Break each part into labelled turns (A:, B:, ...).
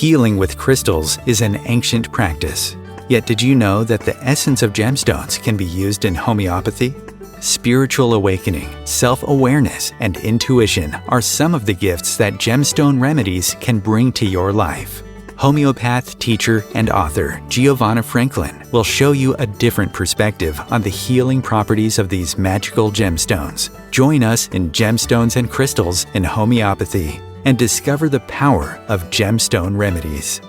A: Healing with crystals is an ancient practice. Yet did you know that the essence of gemstones can be used in homeopathy? Spiritual awakening, self-awareness, and intuition are some of the gifts that Gemstone Remedies can bring to your life. Homeopath, teacher, and author Giovanna will show you a different perspective on the healing properties of these magical gemstones. Join us in Gemstones and Crystals in Homeopathy and discover the power of Gemstone Remedies.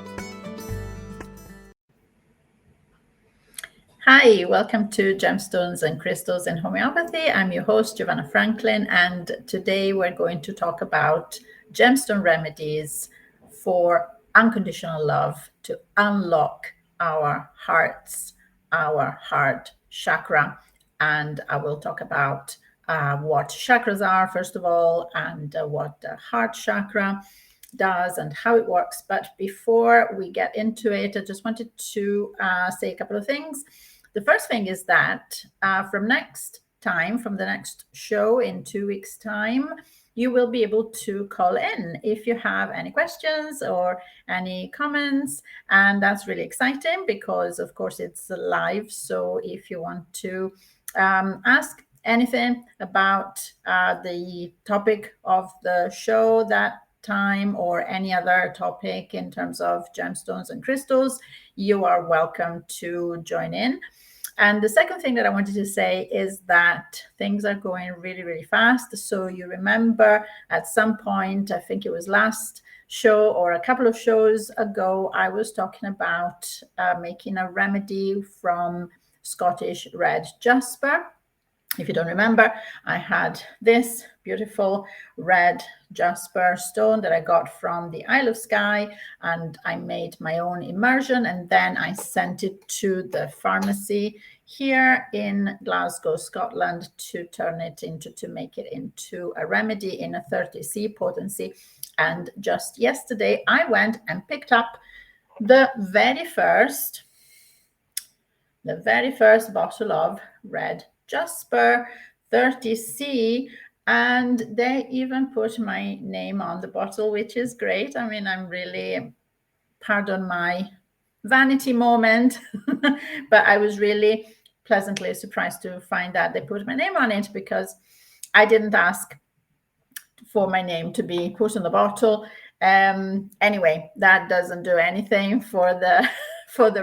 B: Hi, welcome to Gemstones and Crystals in Homeopathy. I'm your host, Giovanna Franklin, and today we're going to talk about gemstone remedies for unconditional love to unlock our hearts, our heart chakra. And I will talk about what chakras are, first of all, and what the heart chakra does and how it works. But before we get into it, I just wanted to say a couple of things. The first thing is that from the next show in 2 weeks' time, you will be able to call in if you have any questions or any comments. And that's really exciting because, of course, it's live. So if you want to ask anything about the topic of the show that time or any other topic in terms of gemstones and crystals, you are welcome to join in. And the second thing that I wanted to say is that things are going really, really fast. So you remember at some point, I think it was last show or a couple of shows ago, I was talking about making a remedy from Scottish red jasper. If you don't remember, I had this beautiful red jasper stone that I got from the Isle of Skye, and I made my own immersion, and then I sent it to the pharmacy here in Glasgow, Scotland, to make it into a remedy in a 30C potency. And just yesterday, I went and picked up the very first bottle of red jasper 30C, and they even put my name on the bottle, which is great. I mean, I'm really, pardon my vanity moment, but I was really pleasantly surprised to find that they put my name on it, because I didn't ask for my name to be put on the bottle. Anyway, that doesn't do anything for the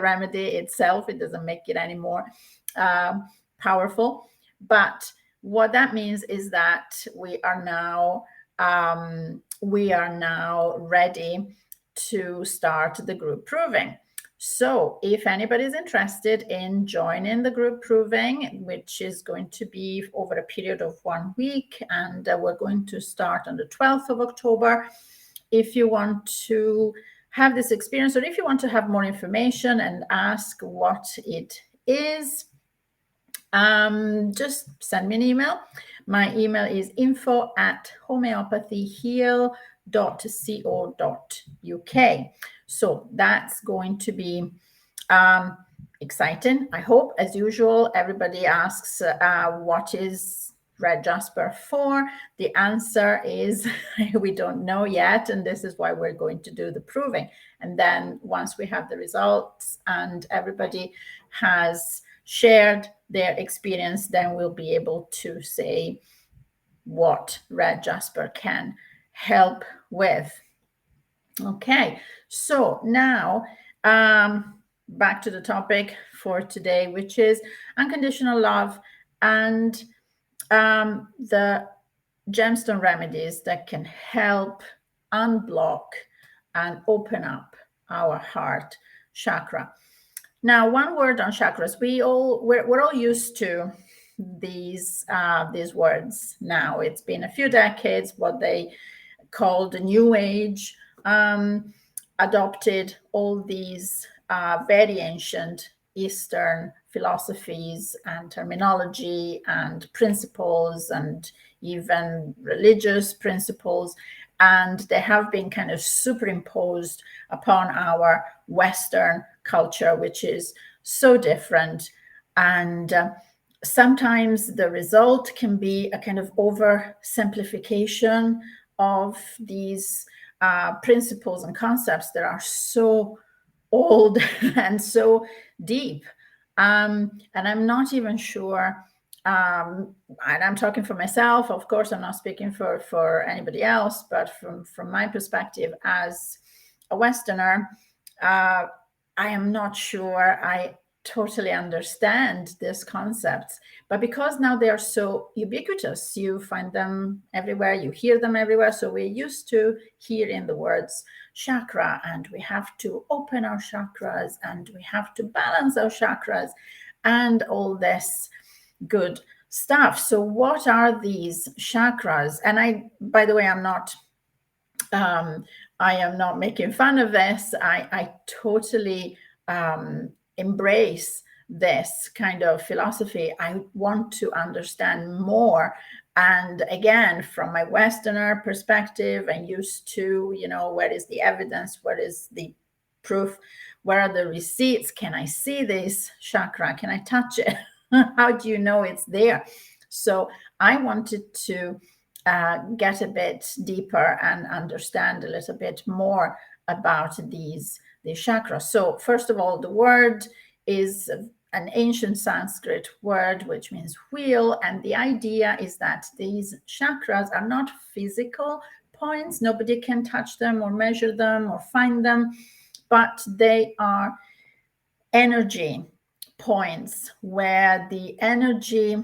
B: remedy itself. It doesn't make it any more powerful. But what that means is that we are now ready to start the group proving. So if anybody's interested in joining the group proving, which is going to be over a period of 1 week, and we're going to start on the 12th of October, if you want to have this experience, or if you want to have more information and ask what it is, just send me an email. My email is info@homeopathyheal.co.uk. So that's going to be exciting. I hope, as usual, everybody asks what is red jasper for. The answer is we don't know yet, and this is why we're going to do the proving. And then once we have the results and everybody has shared their experience, then we'll be able to say what red jasper can help with. Okay, so now back to the topic for today, which is unconditional love and the gemstone remedies that can help unblock and open up our heart chakra. Now, one word on chakras. We're all used to these words now. It's been a few decades. What they called the New Age adopted all these very ancient Eastern philosophies and terminology and principles and even religious principles, and they have been kind of superimposed upon our Western culture, which is so different. And sometimes the result can be a kind of oversimplification of these principles and concepts that are so old and so deep. And I'm not even sure, and I'm talking for myself, of course, I'm not speaking for anybody else, but from my perspective as a Westerner, I am not sure I totally understand these concepts. But because now they are so ubiquitous, you find them everywhere, you hear them everywhere. So we're used to hearing the words chakra, and we have to open our chakras, and we have to balance our chakras, and all this good stuff. So what are these chakras? And by the way, I am not making fun of this. I totally embrace this kind of philosophy. I want to understand more. And again, from my Westerner perspective, I'm used to, where is the evidence? Where is the proof? Where are the receipts? Can I see this chakra? Can I touch it? How do you know it's there? So I wanted to get a bit deeper and understand a little bit more about these chakras. So first of all, the word is an ancient Sanskrit word which means wheel, and the idea is that these chakras are not physical points. Nobody can touch them or measure them or find them, but they are energy points where the energy,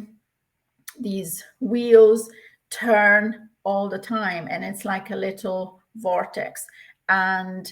B: these wheels, turn all the time, and it's like a little vortex. And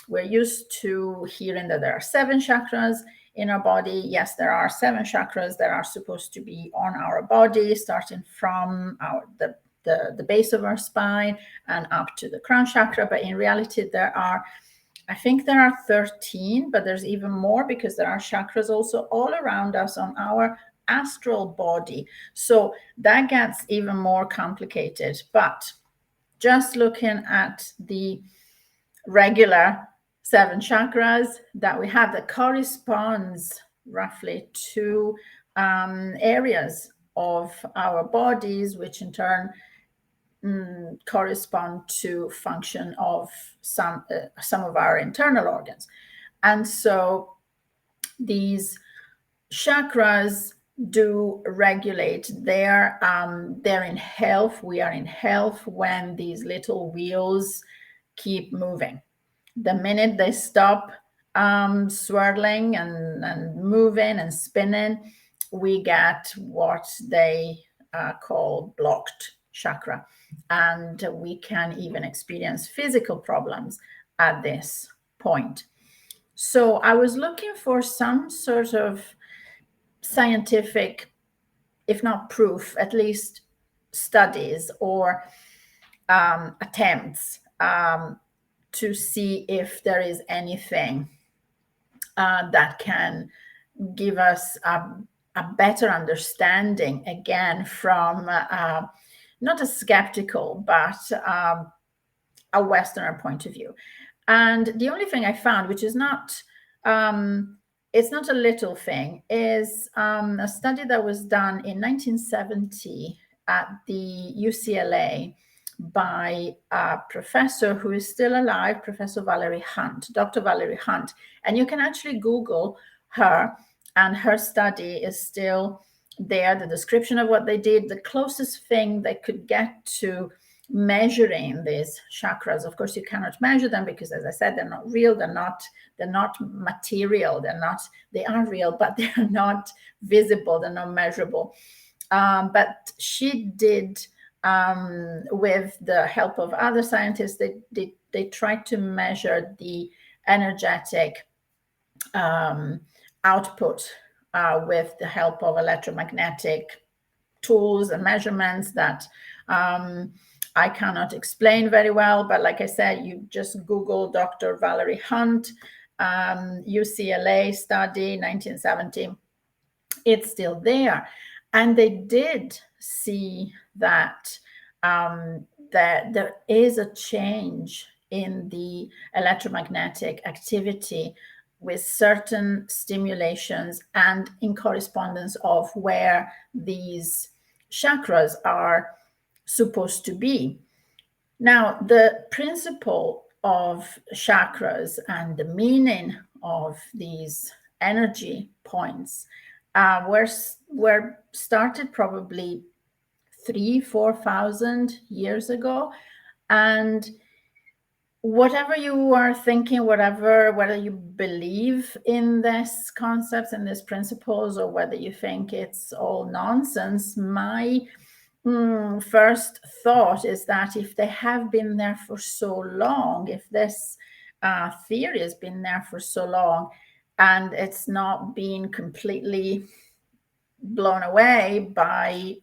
B: we're used to hearing that there are 7 chakras in our body. Yes, there are 7 chakras that are supposed to be on our body, starting from the base of our spine and up to the crown chakra. But in reality, I think there are 13, but there's even more, because there are chakras also all around us on our astral body. So that gets even more complicated. But just looking at the regular 7 chakras that we have, that corresponds roughly to areas of our bodies, which in turn correspond to function of some of our internal organs. And so these chakras do regulate. They're in health. We are in health when these little wheels keep moving. The minute they stop swirling and moving and spinning, we get what they call blocked chakra, and we can even experience physical problems at this point. So I was looking for some sort of scientific, if not proof, at least studies or attempts to see if there is anything that can give us a better understanding, again, from not a skeptical, but a Westerner point of view. And the only thing I found, which is not it's not a little thing, is a study that was done in 1970 at the UCLA by a professor who is still alive, Professor Valerie Hunt, Dr. Valerie Hunt. And you can actually Google her, and her study is still there, the description of what they did. The closest thing they could get to measuring these chakras, of course you cannot measure them, because, as I said, they're not real, they're not material, they are real, but they're not visible, they're not measurable. But she did, with the help of other scientists, they tried to measure the energetic output with the help of electromagnetic tools and measurements that I cannot explain very well. But like I said, you just Google Dr. Valerie Hunt, UCLA study, 1970. It's still there. And they did see that there is a change in the electromagnetic activity with certain stimulations and in correspondence of where these chakras are supposed to be. Now, the principle of chakras and the meaning of these energy points were started probably 3,000-4,000 years ago. And whatever you are thinking, whether you believe in this concepts and these principles, or whether you think it's all nonsense, my first thought is that if they have been there for so long, if this theory has been there for so long and it's not been completely blown away by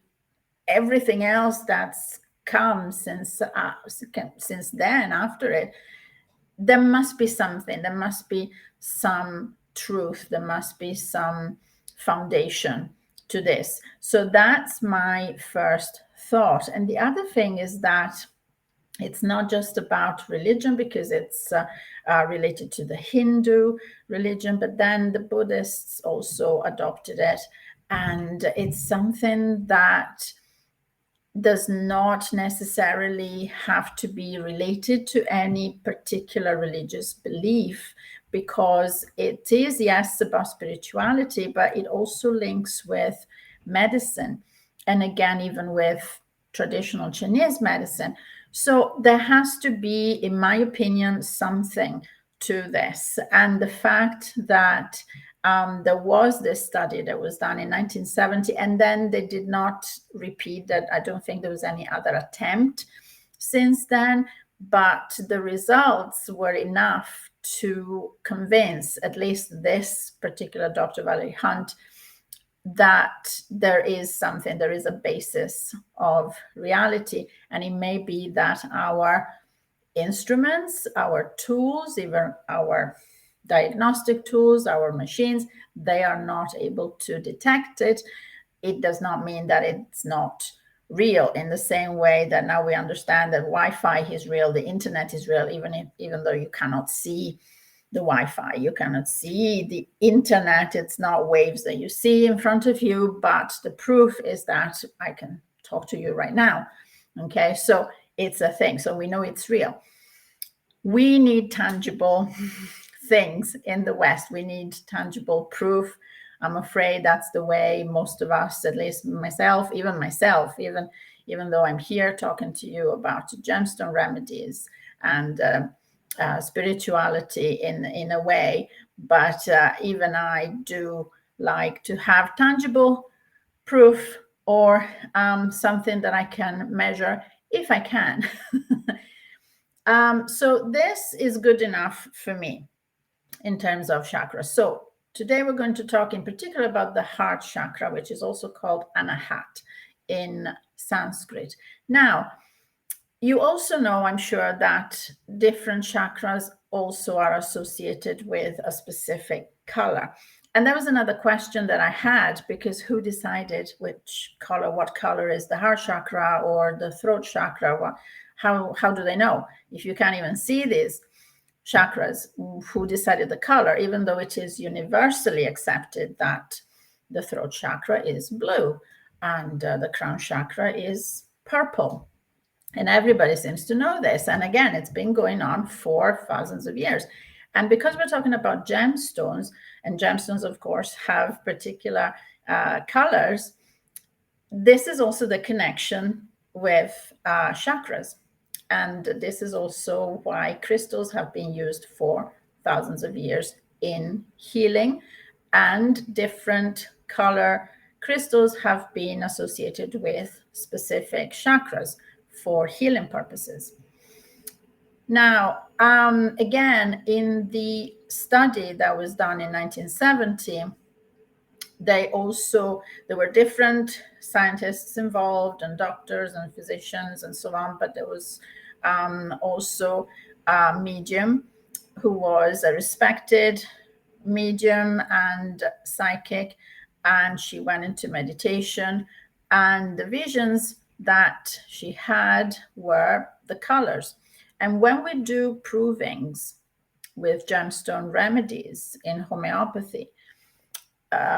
B: everything else that's come since then after it, there must be something, there must be some truth, there must be some foundation to this. So that's my first thought. And the other thing is that it's not just about religion, because it's related to the Hindu religion, but then the Buddhists also adopted it. And it's something that does not necessarily have to be related to any particular religious belief, because it is, yes, about spirituality, but it also links with medicine, and again, even with traditional Chinese medicine. So there has to be, in my opinion, something to this. And the fact that there was this study that was done in 1970, and then they did not repeat that. I don't think there was any other attempt since then, but the results were enough to convince at least this particular Dr. Valerie Hunt that there is something, there is a basis of reality. And it may be that our instruments, our tools, even our diagnostic tools, our machines, they are not able to detect it. It does not mean that it's not real, in the same way that now we understand that Wi-Fi is real, the internet is real, even though you cannot see the Wi-Fi, you cannot see the internet. It's not waves that you see in front of you, but the proof is that I can talk to you right now. Okay, so it's a thing. So we know it's real. We need tangible things in the West. We need tangible proof. I'm afraid that's the way most of us, at least myself, even though I'm here talking to you about gemstone remedies and spirituality in a way, but even I do like to have tangible proof, or something that I can measure if I can. So this is good enough for me in terms of chakras. So today we're going to talk in particular about the heart chakra, which is also called Anahat in Sanskrit. Now, you also know, I'm sure, that different chakras also are associated with a specific color. And that was another question that I had, because who decided which color, what color is the heart chakra or the throat chakra? How do they know? If you can't even see these chakras, who decided the color, even though it is universally accepted that the throat chakra is blue and the crown chakra is purple. And everybody seems to know this. And again, it's been going on for thousands of years. And because we're talking about gemstones, and gemstones, of course, have particular colors, this is also the connection with chakras. And this is also why crystals have been used for thousands of years in healing, and different color crystals have been associated with specific chakras for healing purposes. Now, again, in the study that was done in 1970, there were different scientists involved, and doctors and physicians and so on, but there was also a medium who was a respected medium and psychic, and she went into meditation, and the visions that she had were the colors. And when we do provings with gemstone remedies in homeopathy,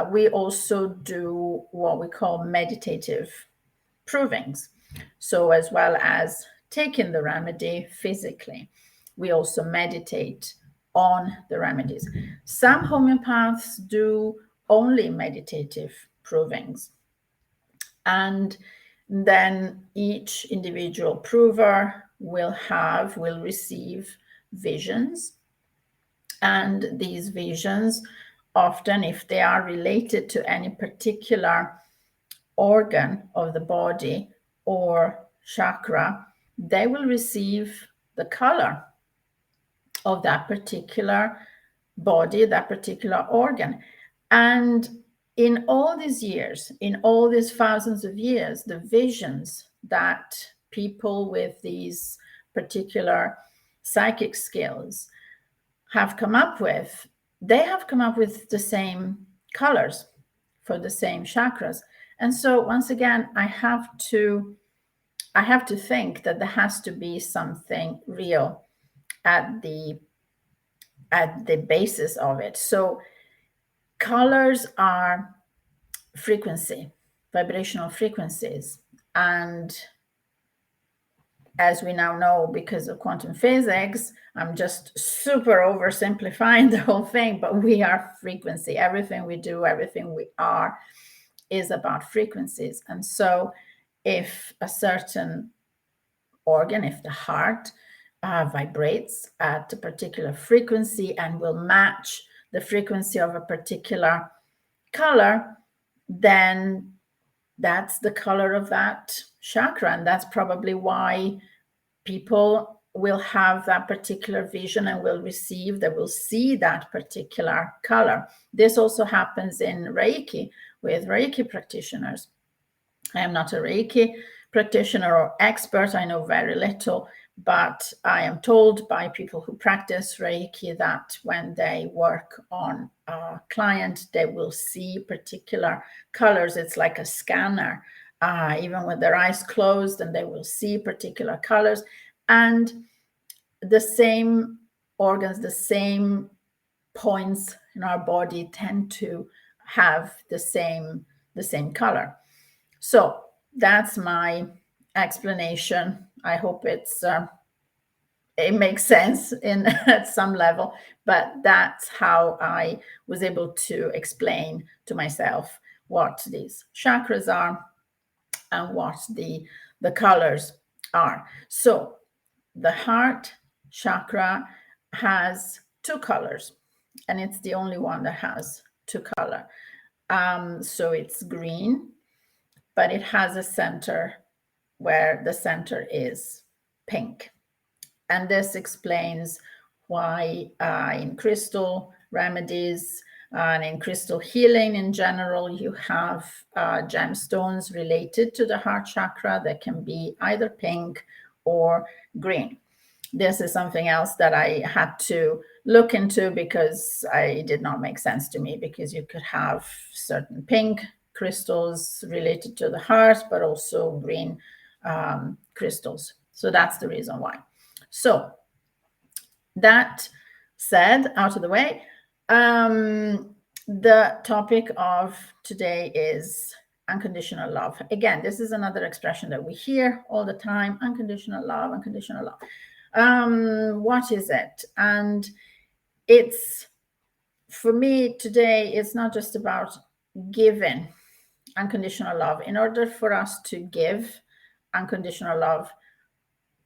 B: we also do what we call meditative provings. So as well as taking the remedy physically. We also meditate on the remedies. Some homeopaths do only meditative provings. And then each individual prover will receive visions. And these visions, often, if they are related to any particular organ of the body or chakra, they will receive the color of that particular body, that particular organ. And in all these years, in all these thousands of years, the visions that people with these particular psychic skills have come up with, they have come up with the same colors for the same chakras. And so once again, I have to think that there has to be something real at the basis of it. So colors are frequency, vibrational frequencies. And as we now know, because of quantum physics, I'm just super oversimplifying the whole thing, but we are frequency. Everything we do, everything we are is about frequencies. And so if a certain organ, if the heart vibrates at a particular frequency and will match the frequency of a particular color, then that's the color of that chakra. And that's probably why people will have that particular vision and will see that particular color. This also happens in Reiki with Reiki practitioners. I am not a Reiki practitioner or expert. I know very little, but I am told by people who practice Reiki that when they work on a client, they will see particular colors. It's like a scanner, even with their eyes closed, and they will see particular colors. And the same organs, the same points in our body tend to have the same color. So that's my explanation. I hope it makes sense at some level, but that's how I was able to explain to myself what these chakras are and what the colors are. So the heart chakra has two colors, and it's the only one that has two colors. So it's green, but it has a center where the center is pink. And this explains why in crystal remedies and in crystal healing in general, you have gemstones related to the heart chakra that can be either pink or green. This is something else that I had to look into because it did not make sense to me, because you could have certain pink crystals related to the heart, but also green crystals. So that's the reason why. So that said, out of the way, the topic of today is unconditional love. Again, this is another expression that we hear all the time: unconditional love, unconditional love. What is it? And it's, for me today, it's not just about giving unconditional love. In order for us to give unconditional love,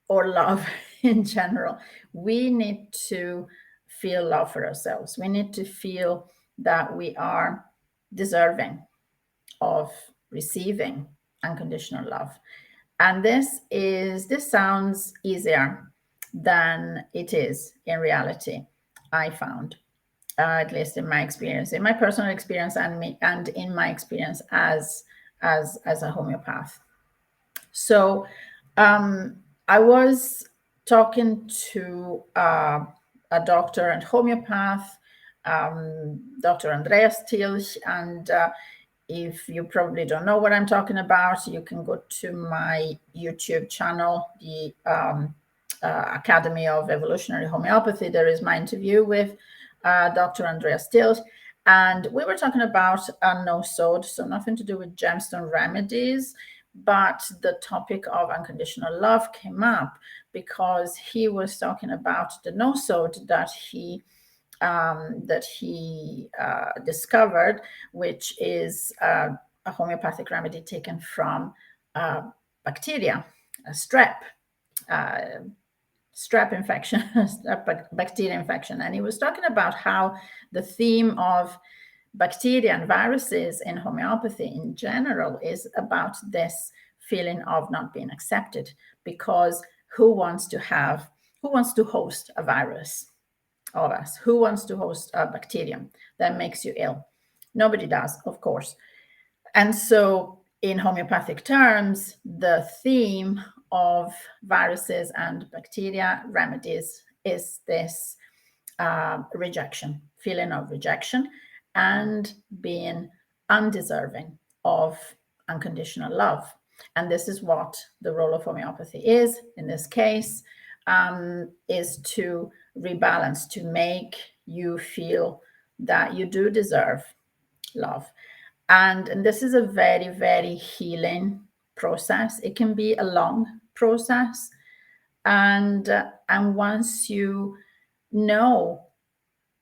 B: or love in general, we need to feel love for ourselves. We need to feel that we are deserving of receiving unconditional love. And this sounds easier than it is in reality, I found, at least in my experience, in my personal experience, and in my experience as a homeopath. So I was talking to a doctor and homeopath, Dr. Andreas Tilch, and if you probably don't know what I'm talking about, you can go to my YouTube channel, the Academy of Evolutionary Homeopathy. There is my interview with Dr. Andreas Tilch, and we were talking about a no-sod, so nothing to do with Gemstone Remedies, but the topic of unconditional love came up because he was talking about the nosode that he discovered, which is a homeopathic remedy taken from bacteria, a strep infection, a bacteria infection. And he was talking about how the theme of bacteria and viruses in homeopathy in general is about this feeling of not being accepted, because who wants to host a virus of us? Who wants to host a bacterium that makes you ill? Nobody does, of course. And so in homeopathic terms, the theme of viruses and bacteria remedies is this rejection, feeling of rejection, and being undeserving of unconditional love. And this is what the role of homeopathy is in this case, is to rebalance, to make you feel that you do deserve love. And this is a very, very healing process. It can be a long process. And once you know,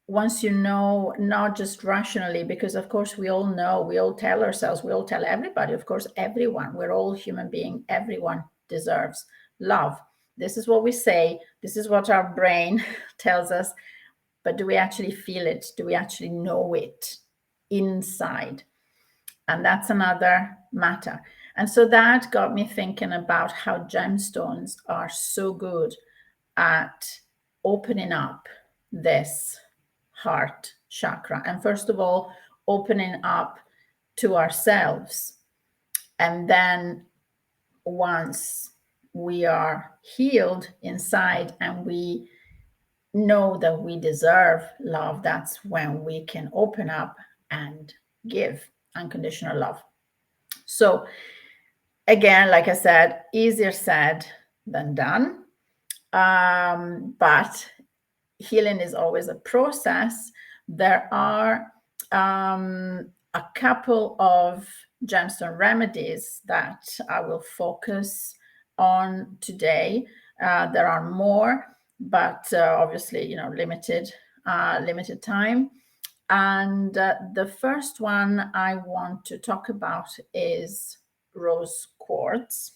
B: not just rationally, because of course we all know, we all tell ourselves, we all tell everybody, of course, everyone, we're all human beings, everyone deserves love. This is what we say, this is what our brain tells us, but do we actually feel it? Do we actually know it inside? And that's another matter. And so that got me thinking about how gemstones are so good at opening up this heart chakra. And first of all, opening up to ourselves. And then once we are healed inside and we know that we deserve love, that's when we can open up and give unconditional love. So again, like I said, easier said than done. But healing is always a process. There are a couple of gemstone remedies that I will focus on today. There are more, but obviously, limited time. And the first one I want to talk about is rose quartz.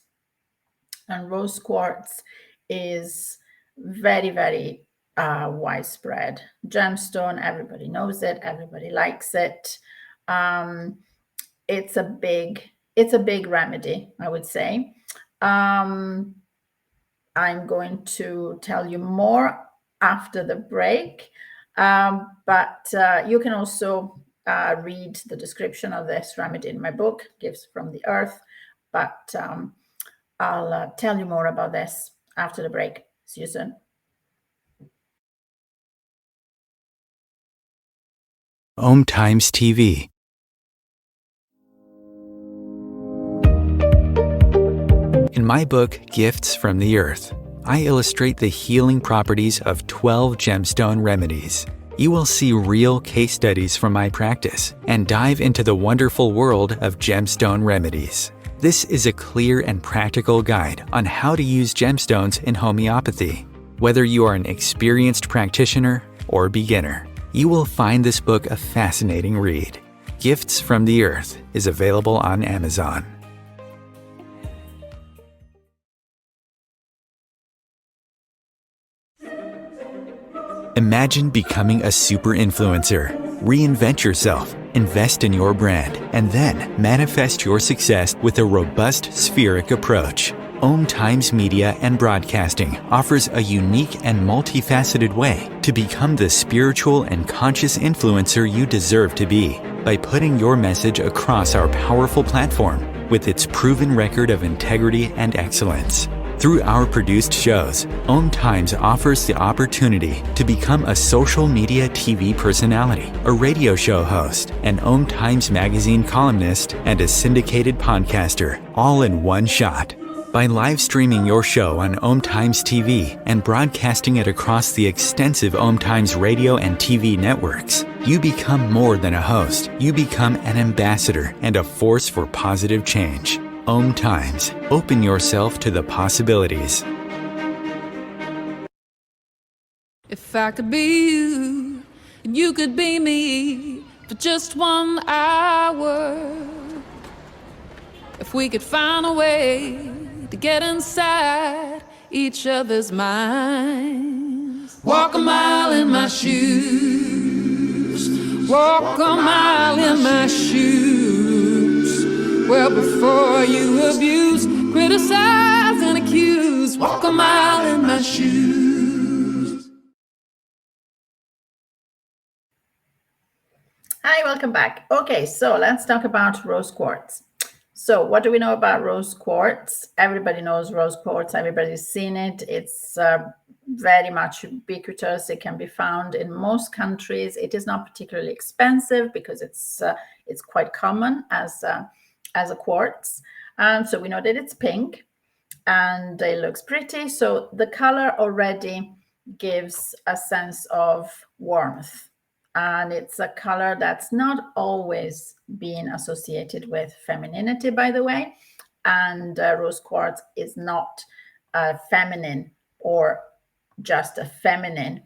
B: And rose quartz is very, very widespread gemstone. Everybody knows it. Everybody likes it. It's a big remedy, I would say. I'm going to tell you more after the break. But you can also read the description of this remedy in my book, Gifts from the Earth. But I'll tell you more about this after the break. See you soon.
A: OMTimes TV. In my book, Gifts from the Earth, I illustrate the healing properties of 12 gemstone remedies. You will see real case studies from my practice and dive into the wonderful world of gemstone remedies. This is a clear and practical guide on how to use gemstones in homeopathy. Whether you are an experienced practitioner or beginner, you will find this book a fascinating read. Gifts from the Earth is available on Amazon. Imagine becoming a super influencer. Reinvent yourself, invest in your brand, and then manifest your success with a robust spheric approach. OMTimes Media and Broadcasting offers a unique and multifaceted way to become the spiritual and conscious influencer you deserve to be by putting your message across our powerful platform with its proven record of integrity and excellence. Through our produced shows, OMTimes offers the opportunity to become a social media TV personality, a radio show host, an OMTimes magazine columnist, and a syndicated podcaster, all in one shot. By live streaming your show on OMTimes TV and broadcasting it across the extensive OMTimes radio and TV networks, you become more than a host. You become an ambassador and a force for positive change. OMTimes. Open yourself to the possibilities.
C: If I could be you, and you could be me for just 1 hour. If we could find a way to get inside each other's minds. Walk a mile in my shoes. Walk a mile in my shoes. Well, before you abuse, criticize and accuse. Walk a mile in my shoes.
B: Hi, welcome back. Okay, so let's talk about rose quartz. So what do we know about rose quartz? Everybody knows rose quartz. Everybody's seen it. It's very much ubiquitous. It can be found in most countries. It is not particularly expensive because it's quite common as a quartz. So we know that it's pink and it looks pretty. So the color already gives a sense of warmth. And it's a color that's not always been associated with femininity, by the way. And rose quartz is not feminine or just a feminine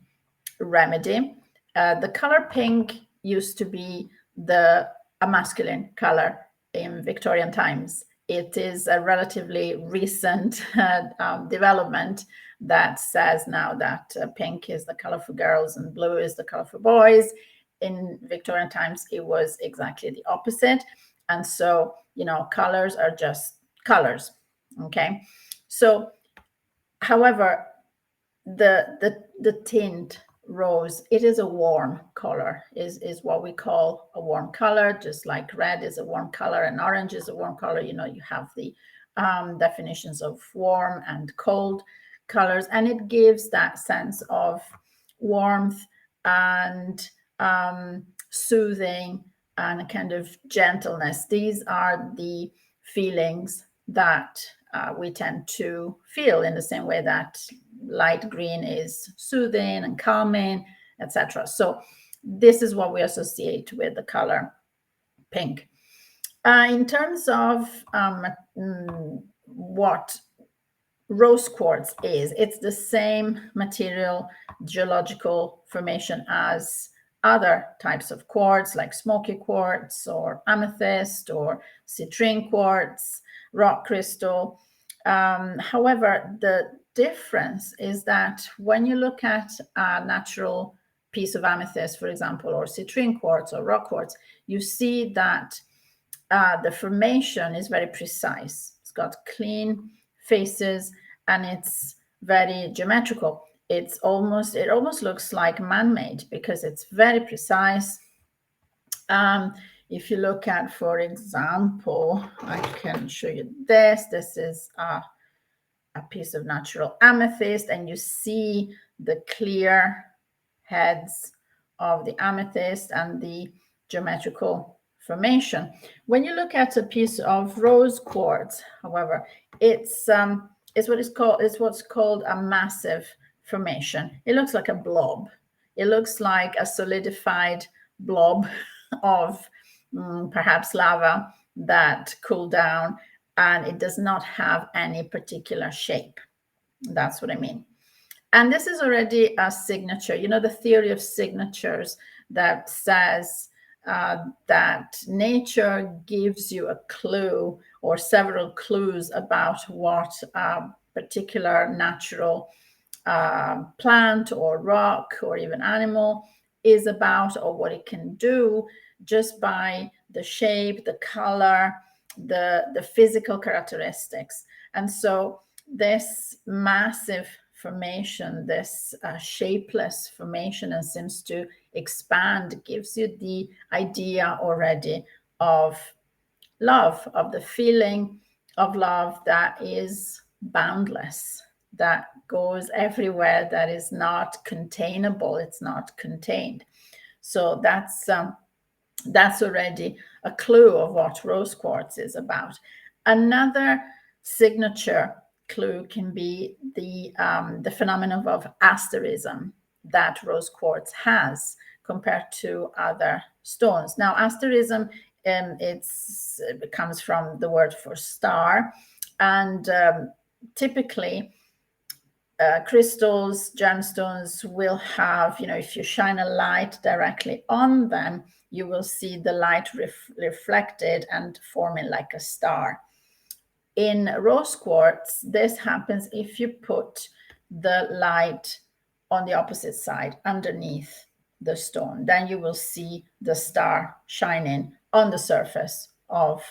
B: remedy. The color pink used to be a masculine color in Victorian times. It is a relatively recent development that says now that pink is the color for girls and blue is the color for boys. In Victorian times, it was exactly the opposite. And so, colors are just colors, okay? So, however, the tint rose, it is a warm color, is what we call a warm color, just like red is a warm color and orange is a warm color. You have the definitions of warm and cold colors, and it gives that sense of warmth and soothing and a kind of gentleness. These are the feelings that we tend to feel in the same way that light green is soothing and calming, etc. So this is what we associate with the color pink. In terms of what rose quartz is, it's the same material geological formation as other types of quartz, like smoky quartz or amethyst or citrine quartz, rock crystal. However, the difference is that when you look at a natural piece of amethyst, for example, or citrine quartz or rock quartz, you see that the formation is very precise. It's got clean faces and it's very geometrical. It almost looks like man-made because it's very precise. If you look at, for example, I can show you this. This is a piece of natural amethyst, and you see the clear heads of the amethyst and the geometrical formation. When you look at a piece of rose quartz, however, it's what's called a massive formation. It looks like a blob. It looks like a solidified blob of perhaps lava that cooled down, and it does not have any particular shape. That's what I mean. And this is already a signature. The theory of signatures that says that nature gives you a clue or several clues about what a particular natural plant or rock or even animal is about, or what it can do, just by the shape, the color, the physical characteristics. And so this massive formation, this shapeless formation, and seems to expand, gives you the idea already of love, of the feeling of love that is boundless, that goes everywhere, that is not containable, it's not contained. So that's already a clue of what rose quartz is about. Another signature clue can be the phenomenon of asterism that rose quartz has compared to other stones. Now, asterism it comes from the word for star. And typically, crystals, gemstones will have, if you shine a light directly on them, you will see the light reflected and forming like a star. In rose quartz, this happens if you put the light on the opposite side, underneath the stone. Then you will see the star shining on the surface of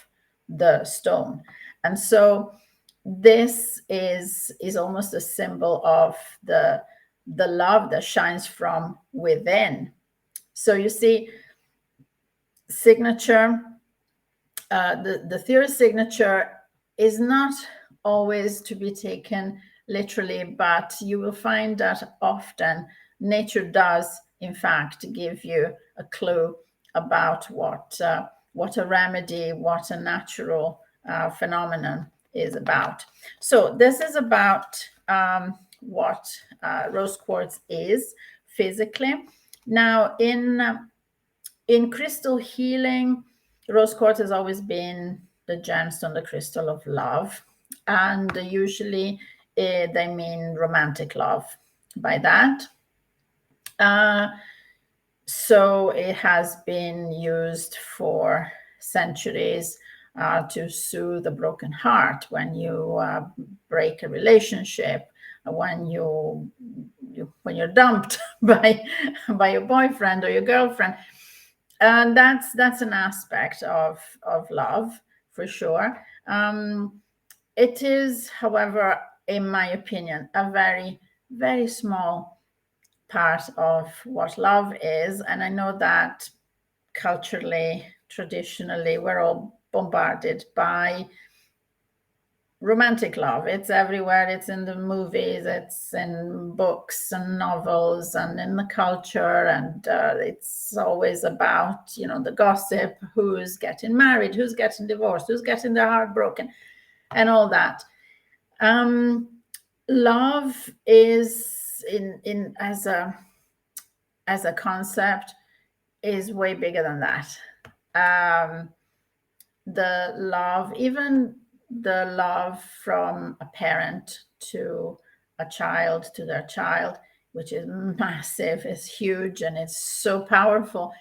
B: the stone. And so this is almost a symbol of the love that shines from within. So you see, signature, the theory signature is not always to be taken literally, but you will find that often nature does, in fact, give you a clue about what a remedy, what a natural phenomenon is about. So this is about what rose quartz is physically. Now, in crystal healing, rose quartz has always been the gemstone, the crystal of love, and usually they mean romantic love by that. So it has been used for centuries to soothe a broken heart when you break a relationship, when you're dumped by your boyfriend or your girlfriend. And that's an aspect of love, for sure. It is, however, in my opinion, a very, very small part of what love is. And I know that culturally, traditionally, we're all bombarded by romantic love. It's everywhere. It's in the movies, it's in books and novels and in the culture. And it's always about, the gossip, who's getting married, who's getting divorced, who's getting their heart broken, and all that. Love is in as a concept is way bigger than that. The love, even the love from a parent to a child, to their child, which is massive, is huge, and it's so powerful.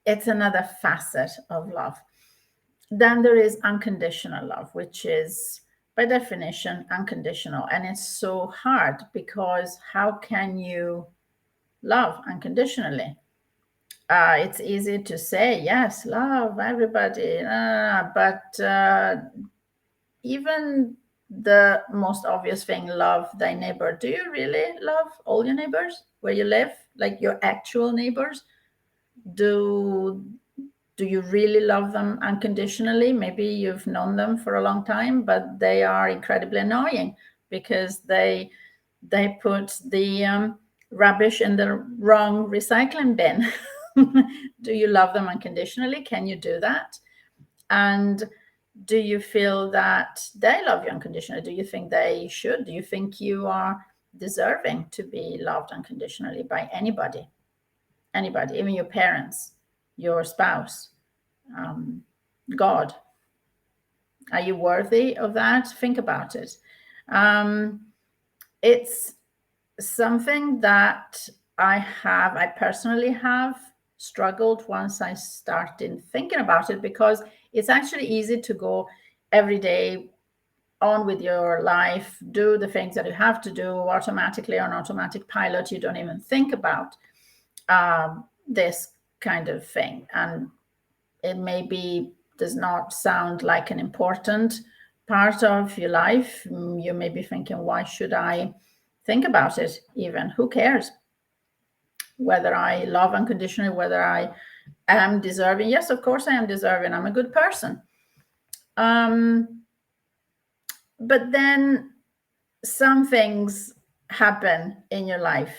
B: It's another facet of love. Then there is unconditional love, which is by definition unconditional. And it's so hard, because how can you love unconditionally? It's easy to say, yes, love everybody, but even the most obvious thing, love thy neighbor. Do you really love all your neighbors where you live, like your actual neighbors? Do you really love them unconditionally? Maybe you've known them for a long time, but they are incredibly annoying because they put the rubbish in the wrong recycling bin. Do you love them unconditionally? Can you do that? And do you feel that they love you unconditionally? Do you think they should? Do you think you are deserving to be loved unconditionally by anybody? Anybody, even your parents, your spouse, God. Are you worthy of that? Think about it. It's something that I personally have struggled once I started thinking about it, because it's actually easy to go every day on with your life, do the things that you have to do automatically on automatic pilot. You don't even think about this kind of thing. And it maybe does not sound like an important part of your life. You may be thinking, why should I think about it even? Who cares whether I love unconditionally, whether I am deserving? Yes, of course I am deserving. I'm a good person. But then some things happen in your life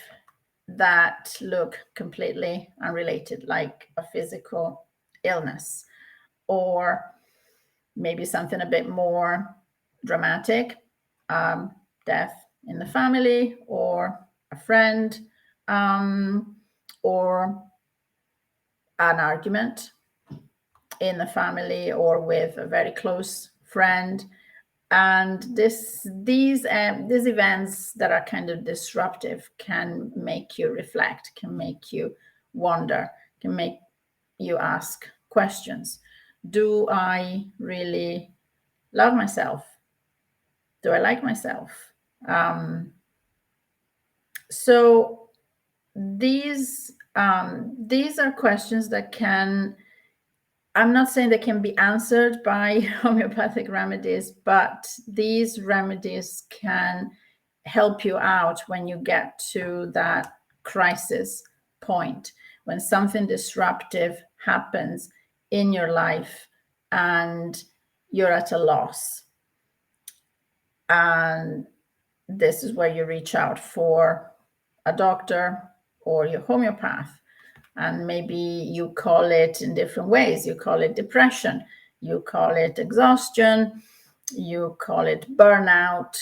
B: that look completely unrelated, like a physical illness, or maybe something a bit more dramatic, death in the family, or a friend, or an argument, in the family or with a very close friend. And these events that are kind of disruptive can make you reflect, can make you wonder, can make you ask questions. Do I really love myself? Do I like myself? So these are questions that can, I'm not saying they can be answered by homeopathic remedies, but these remedies can help you out when you get to that crisis point, when something disruptive happens in your life and you're at a loss. And this is where you reach out for a doctor or your homeopath. And maybe you call it in different ways. You call it depression, you call it exhaustion, you call it burnout,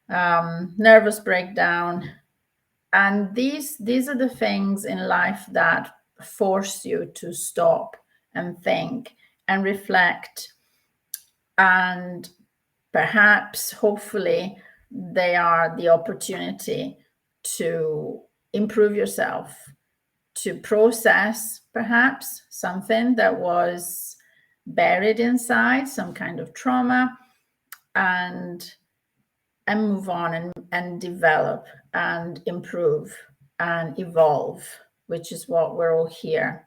B: nervous breakdown. And these are the things in life that force you to stop and think and reflect. And perhaps, hopefully, they are the opportunity to improve yourself, to process perhaps something that was buried inside, some kind of trauma, and move on and develop and improve and evolve, which is what we're all here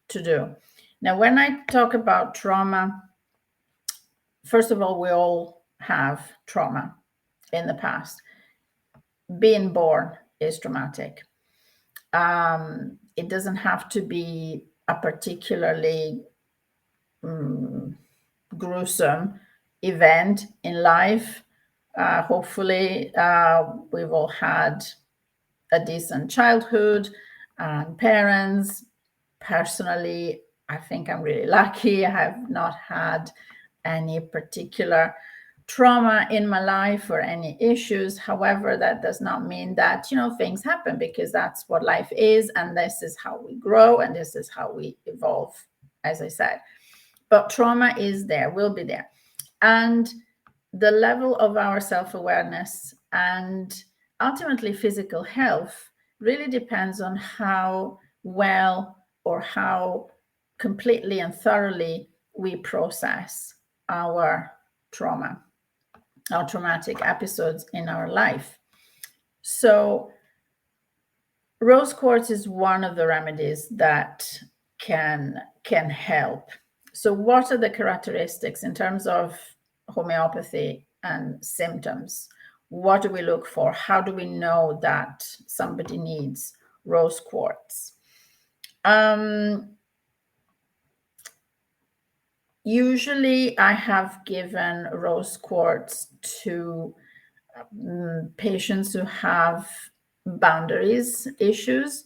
B: to do. Now, when I talk about trauma, first of all, we all have trauma in the past. Being born is traumatic. It doesn't have to be a particularly gruesome event in life. Hopefully, we've all had a decent childhood and parents. Personally, I think I'm really lucky. I have not had any particular trauma in my life or any issues. However, that does not mean that, things happen, because that's what life is, and this is how we grow, and this is how we evolve, as I said. But trauma is there, will be there. And the level of our self-awareness and ultimately physical health really depends on how well or how completely and thoroughly we process our trauma, our traumatic episodes in our life. So rose quartz is one of the remedies that can help. So what are the characteristics in terms of homeopathy and symptoms? What do we look for? How do we know that somebody needs rose quartz? Usually I have given rose quartz to patients who have boundaries issues.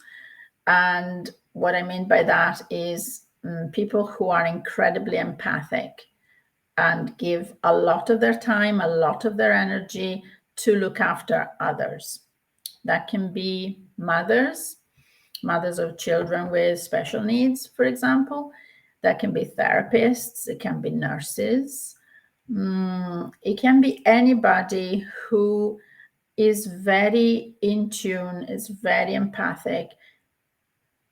B: And what I mean by that is people who are incredibly empathic and give a lot of their time, a lot of their energy to look after others. That can be mothers of children with special needs, for example. That can be therapists, it can be nurses. It can be anybody who is very in tune, is very empathic,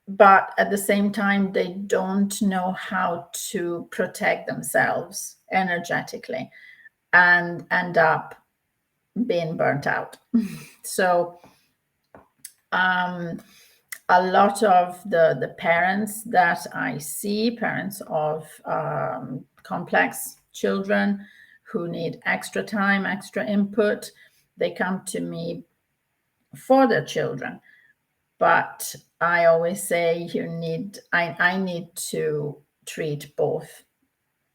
B: but at the same time, they don't know how to protect themselves energetically and end up being burnt out. So a lot of the parents that I see, parents of complex children who need extra time, extra input, they come to me for their children. But I always say I need to treat both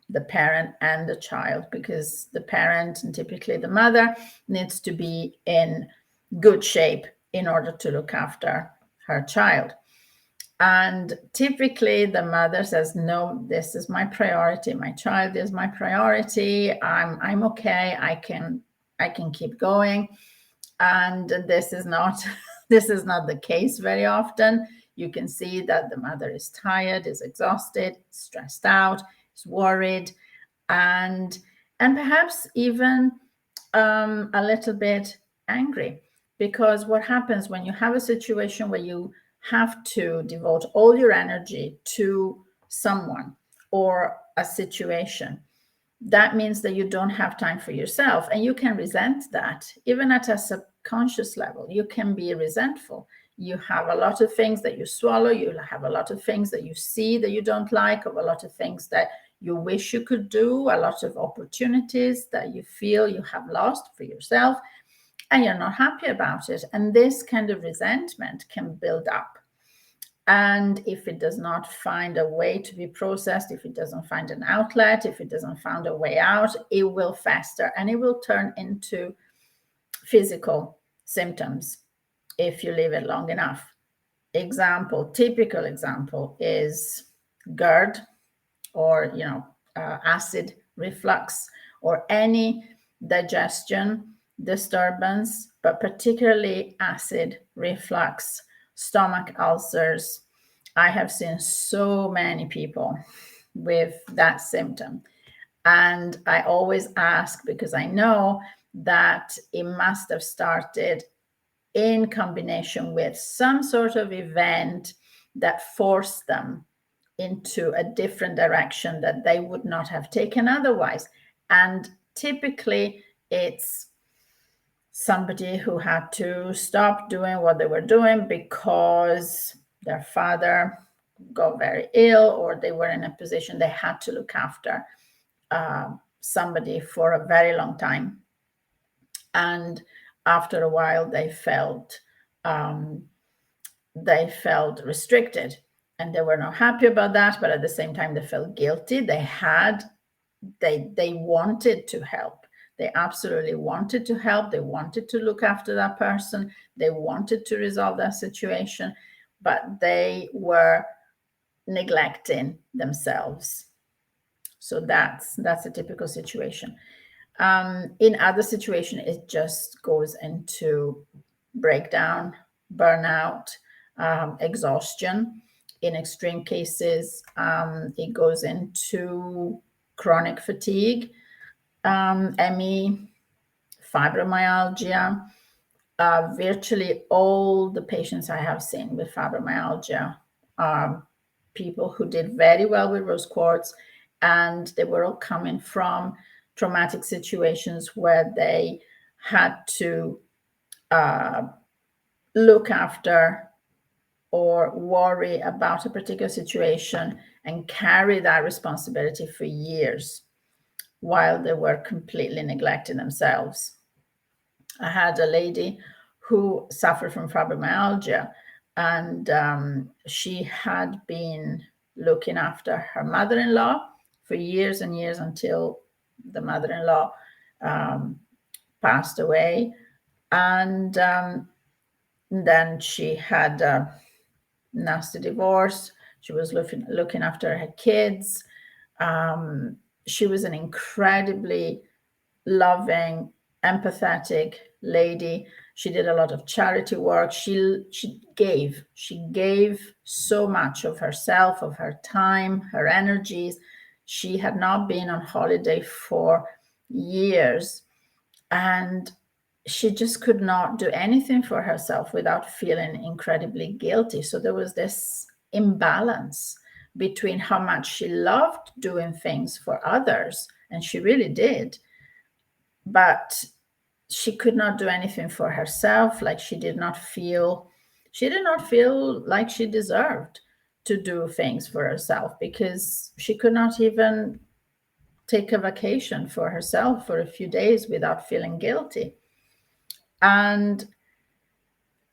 B: the parent and the child, because the parent, and typically the mother, needs to be in good shape in order to look after her child. And typically the mother says, no, this is my priority. My child is my priority. I'm okay. I can keep going. And this is not the case very often. You can see that the mother is tired, is exhausted, stressed out, is worried, and perhaps even a little bit angry. Because what happens when you have a situation where you have to devote all your energy to someone or a situation, that means that you don't have time for yourself, and you can resent that. Even at a subconscious level, you can be resentful. You have a lot of things that you swallow, you have a lot of things that you see that you don't like, or a lot of things that you wish you could do, a lot of opportunities that you feel you have lost for yourself, and you're not happy about it. And this kind of resentment can build up. And if it does not find a way to be processed, if it doesn't find an outlet, if it doesn't find a way out, it will fester and it will turn into physical symptoms if you leave it long enough. Typical example is GERD, or acid reflux, or any digestion disturbance, but particularly acid reflux, stomach ulcers. I have seen so many people with that symptom. And I always ask, because I know that it must have started in combination with some sort of event that forced them into a different direction that they would not have taken otherwise. And typically it's somebody who had to stop doing what they were doing because their father got very ill, or they were in a position they had to look after somebody for a very long time. And after a while, they felt restricted, and they were not happy about that. But at the same time, they felt guilty. They wanted to help. They absolutely wanted to help. They wanted to look after that person. They wanted to resolve that situation, but they were neglecting themselves. So that's a typical situation. In other situations, it just goes into breakdown, burnout, exhaustion. In extreme cases, it goes into chronic fatigue, ME, fibromyalgia. Virtually all the patients I have seen with fibromyalgia are people who did very well with rose quartz, and they were all coming from traumatic situations where they had to look after or worry about a particular situation and carry that responsibility for years while they were completely neglecting themselves. I had a lady who suffered from fibromyalgia, and she had been looking after her mother-in-law for years and years until the mother-in-law passed away. And then she had a nasty divorce. She was looking after her kids. She was an incredibly loving, empathetic lady. She did a lot of charity work. She gave so much of herself, of her time, her energies. She had not been on holiday for years, and she just could not do anything for herself without feeling incredibly guilty. So there was this imbalance between how much she loved doing things for others, and she really did, but she could not do anything for herself. Like she did not feel like she deserved to do things for herself, because she could not even take a vacation for herself for a few days without feeling guilty. And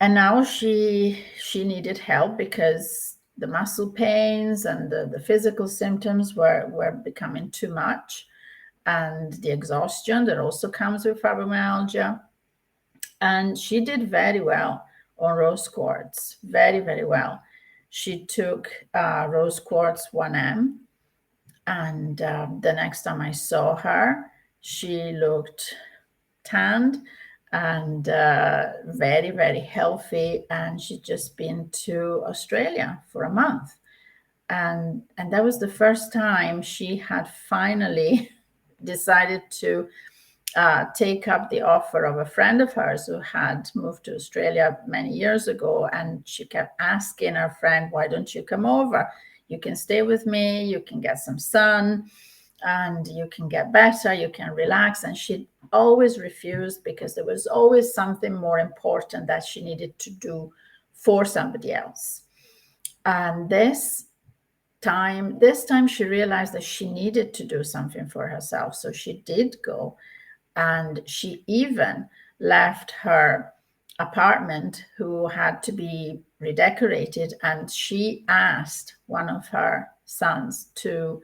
B: now she needed help, because the muscle pains and the physical symptoms were becoming too much, and the exhaustion that also comes with fibromyalgia. And she did very well on rose quartz, very, very well. She took rose quartz 1M, and the next time I saw her, she looked tanned. and very, very healthy. And she'd just been to Australia for a month. And that was the first time she had finally decided to take up the offer of a friend of hers who had moved to Australia many years ago. And she kept asking her friend, why don't you come over? You can stay with me, you can get some sun, and you can get better, you can relax. And she always refused because there was always something more important that she needed to do for somebody else. And this time she realized that she needed to do something for herself. So she did go, and she even left her apartment, who had to be redecorated, and she asked one of her sons to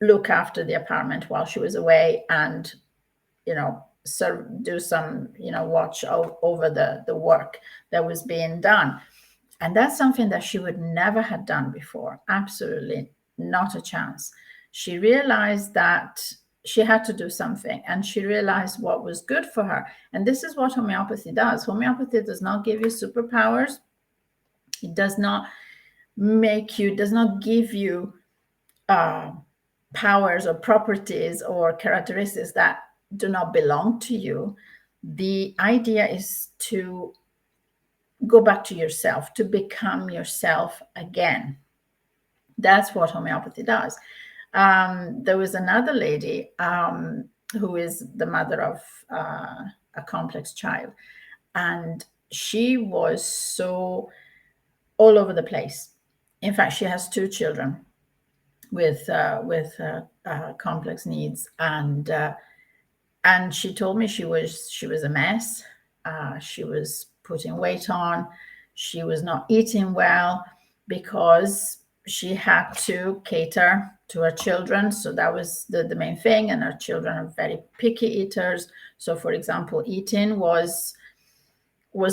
B: look after the apartment while she was away, and do some watch over the work that was being done. And that's something that she would never have done before. Absolutely not a chance. She realized that she had to do something, and she realized what was good for her. And this is what homeopathy does. Homeopathy does not give you superpowers. It does not give you powers or properties or characteristics that do not belong to you. The idea is to go back to yourself, to become yourself again. That's what homeopathy does. There was another lady who is the mother of a complex child, and she was so all over the place. In fact, she has 2 children with complex needs, and she told me she was a mess. She was putting weight on. She was not eating well because she had to cater to her children. So that was the main thing. And her children are very picky eaters. So, for example, eating was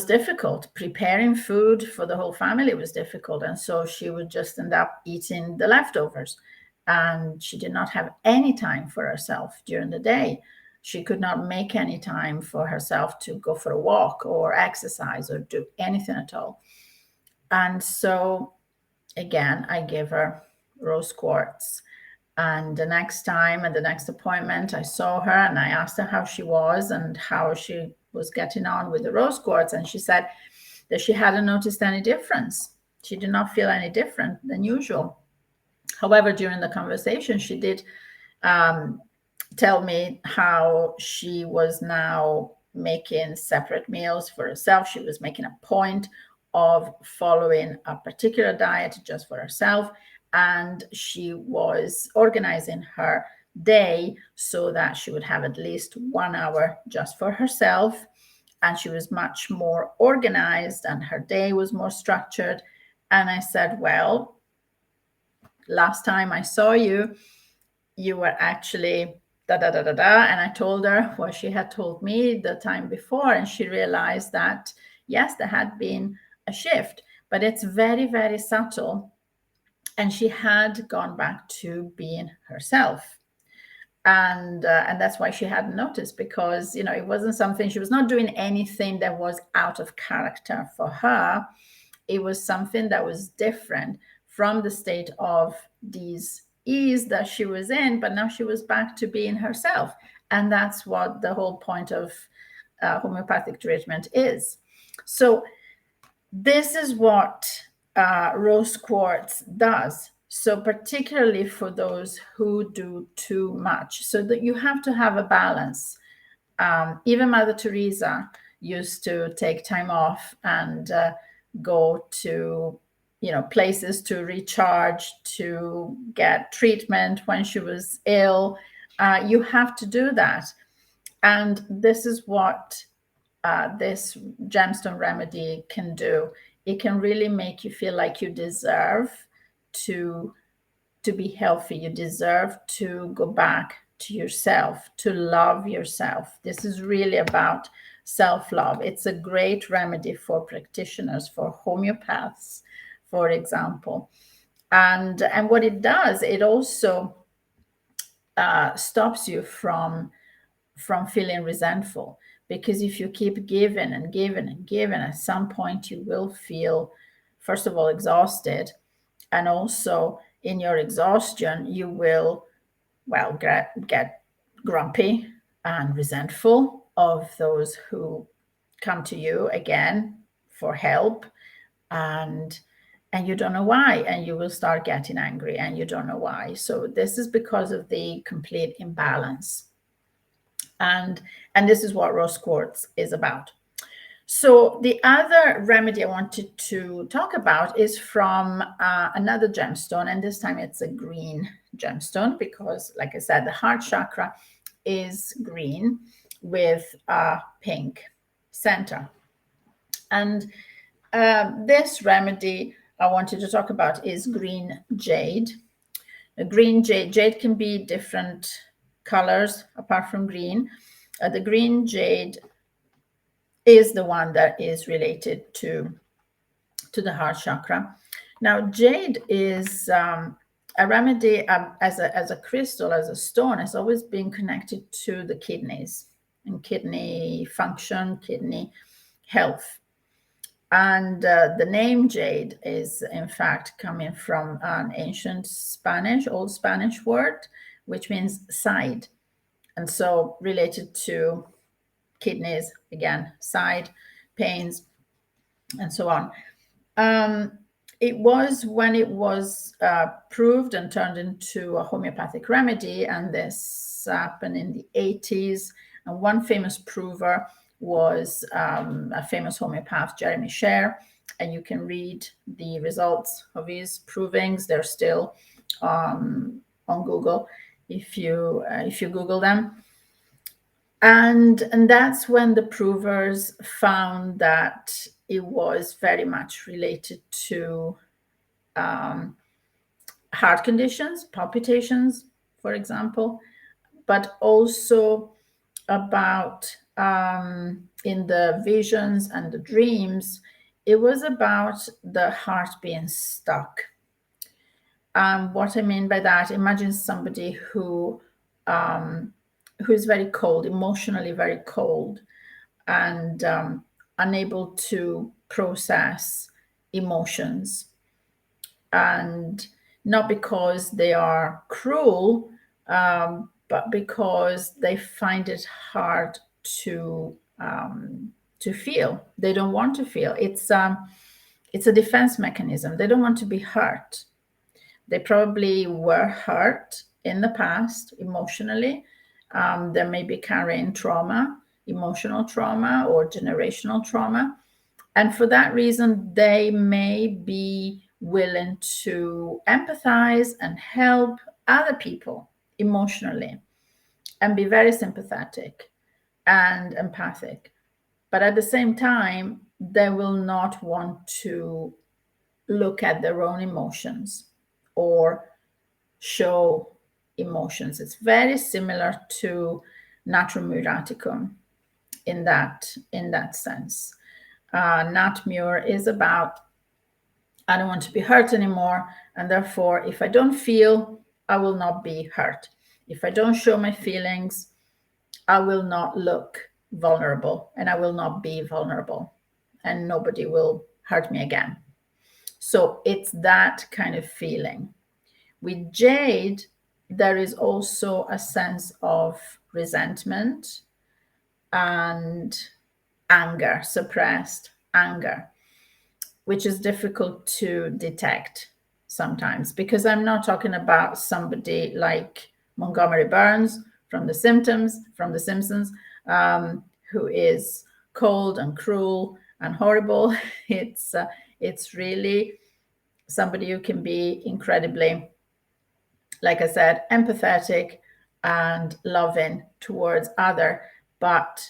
B: difficult. Preparing food for the whole family was difficult. And so she would just end up eating the leftovers. And she did not have any time for herself during the day. She could not make any time for herself to go for a walk or exercise or do anything at all. And so, again, I gave her rose quartz. And the next time, at the next appointment, I saw her and I asked her how she was and how she was getting on with the rose quartz. And she said that she hadn't noticed any difference. She did not feel any different than usual. However, during the conversation, she did tell me how she was now making separate meals for herself. She was making a point of following a particular diet just for herself. And she was organizing her day so that she would have at least 1 hour just for herself. And she was much more organized and her day was more structured. And I said, well, last time I saw you, you were actually and I told her what she had told me the time before, and she realized that yes, there had been a shift, but it's very, very subtle, and she had gone back to being herself, and that's why she hadn't noticed, because it wasn't something, she was not doing anything that was out of character for her. It was something that was different from the state of these ease that she was in, but now she was back to being herself. And that's what the whole point of homeopathic treatment is. So this is what rose quartz does. So particularly for those who do too much, so that you have to have a balance. Even Mother Teresa used to take time off and go to places to recharge, to get treatment when she was ill. You have to do that. And this is what this gemstone remedy can do. It can really make you feel like you deserve to be healthy. You deserve to go back to yourself, to love yourself. This is really about self-love. It's a great remedy for practitioners, for homeopaths, for example. And what it does, it also stops you from from feeling resentful. Because if you keep giving and giving and giving, at some point you will feel, first of all, exhausted. And also in your exhaustion, you will, well, get grumpy and resentful of those who come to you again for help, and you don't know why, and you will start getting angry and you don't know why. So this is because of the complete imbalance. And this is what rose quartz is about. So the other remedy I wanted to talk about is from another gemstone, and this time it's a green gemstone because, like I said, the heart chakra is green with a pink center. And this remedy I wanted to talk about is green jade. A green jade can be different colors apart from green. The green jade is the one that is related to the heart chakra. Now, jade is a remedy as a crystal, as a stone, has always been connected to the kidneys and kidney function, kidney health. And the name jade is, in fact, coming from an ancient Old Spanish word, which means side. And so related to kidneys, again, side pains, and so on. It was when it was proved and turned into a homeopathic remedy, and this happened in the 80s. And one famous prover was a famous homeopath, Jeremy Sher, and you can read the results of his provings. They're still on Google if you Google them. And that's when the provers found that it was very much related to heart conditions, palpitations, for example, but also about in the visions and the dreams, it was about the heart being stuck. What I mean by that, imagine somebody who is very cold, emotionally very cold, and unable to process emotions. And not because they are cruel, but because they find it hard to feel. They don't want to feel. It's a defense mechanism. They don't want to be hurt. They probably were hurt in the past emotionally. They may be carrying trauma, emotional trauma, or generational trauma. And for that reason, they may be willing to empathize and help other people emotionally and be very sympathetic and empathic. But at the same time, they will not want to look at their own emotions or show emotions. It's very similar to Natura Muraticum in that sense. Natmur is about, I don't want to be hurt anymore, and therefore, if I don't feel, I will not be hurt. If I don't show my feelings, I will not look vulnerable, and I will not be vulnerable, and nobody will hurt me again. So it's that kind of feeling. With jade, there is also a sense of resentment and anger, suppressed anger, which is difficult to detect sometimes, because I'm not talking about somebody like Montgomery Burns from The Simpsons, who is cold and cruel and horrible. It's really somebody who can be incredibly, like I said, empathetic and loving towards other, but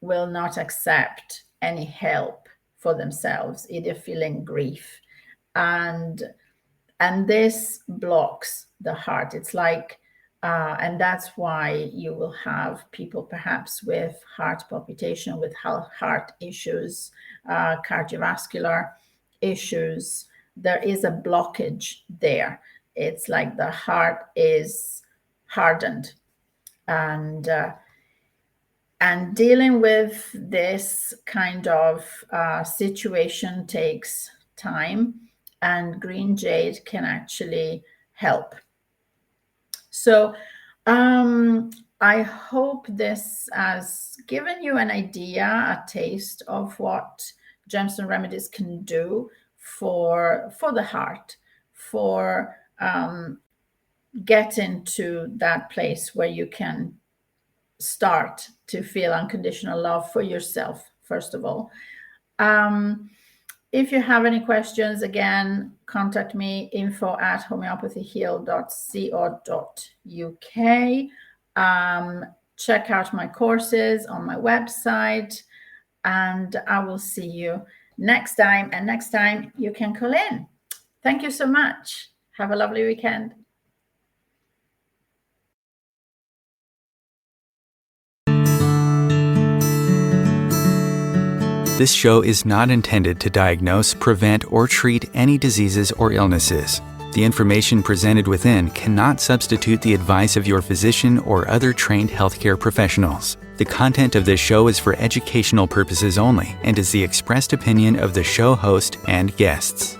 B: will not accept any help for themselves, either feeling grief. And this blocks the heart. It's like, and that's why you will have people perhaps with heart palpitation, with heart issues, cardiovascular issues. There is a blockage there. It's like the heart is hardened. And And dealing with this kind of situation takes time, and green jade can actually help. So I hope this has given you an idea, a taste of what Gemstone Remedies can do for the heart, for getting to that place where you can start to feel unconditional love for yourself, first of all. If you have any questions, again, contact me, info@homeopathyheal.co.uk. Check out my courses on my website, and I will see you next time. And next time you can call in. Thank you so much. Have a lovely weekend.
A: This show is not intended to diagnose, prevent, or treat any diseases or illnesses. The information presented within cannot substitute the advice of your physician or other trained healthcare professionals. The content of this show is for educational purposes only and is the expressed opinion of the show host and guests.